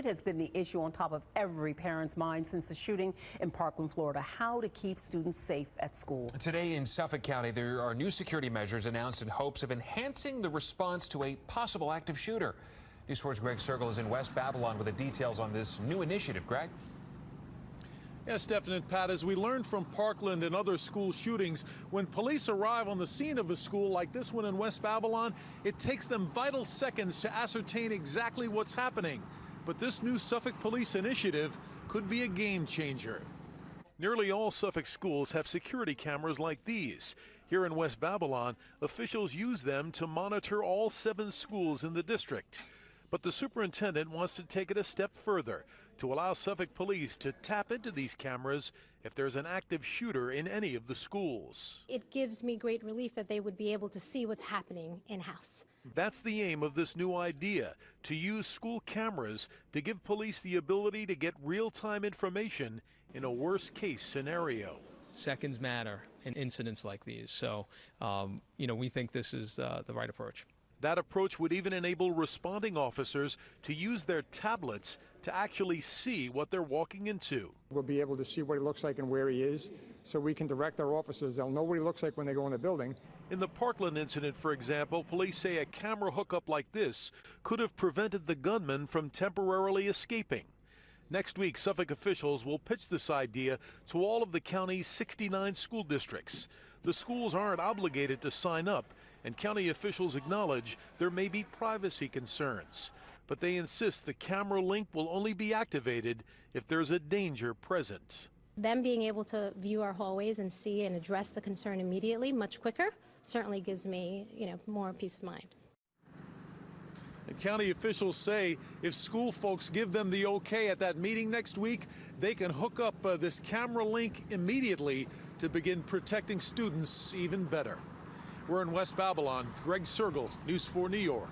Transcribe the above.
It has been the issue on top of every parent's mind since the shooting in Parkland, Florida. How to keep students safe at school. Today in Suffolk County, there are new security measures announced in hopes of enhancing the response to a possible active shooter. News 4's Greg Sergel is in West Babylon with the details on this new initiative. Greg? Yes, Stephen and Pat, as we learned from Parkland and other school shootings, when police arrive on the scene of a school like this one in West Babylon, it takes them vital seconds to ascertain exactly what's happening. But this new Suffolk Police initiative could be a game changer. Nearly all Suffolk schools have security cameras like these. Here in West Babylon, officials use them to monitor all 7 schools in the district. But the superintendent wants to take it a step further to allow Suffolk Police to tap into these cameras if there's an active shooter in any of the schools. It gives me great relief that they would be able to see what's happening in-house. That's the aim of this new idea, to use school cameras to give police the ability to get real-time information in a worst-case scenario. Seconds matter in incidents like these, so we think this is the right approach. That approach would even enable responding officers to use their tablets to actually see what they're walking into. We'll be able to see what he looks like and where he is, so we can direct our officers. They'll know what he looks like when they go in the building. In the Parkland incident, for example, police say a camera hookup like this could have prevented the gunman from temporarily escaping. Next week, Suffolk officials will pitch this idea to all of the county's 69 school districts. The schools aren't obligated to sign up, and county officials acknowledge there may be privacy concerns. But they insist the camera link will only be activated if there's a danger present. Them being able to view our hallways and see and address the concern immediately, much quicker, certainly gives me, more peace of mind. And county officials say if school folks give them the okay at that meeting next week, they can hook up this camera link immediately to begin protecting students even better. We're in West Babylon. Greg Sergel, News 4 New York.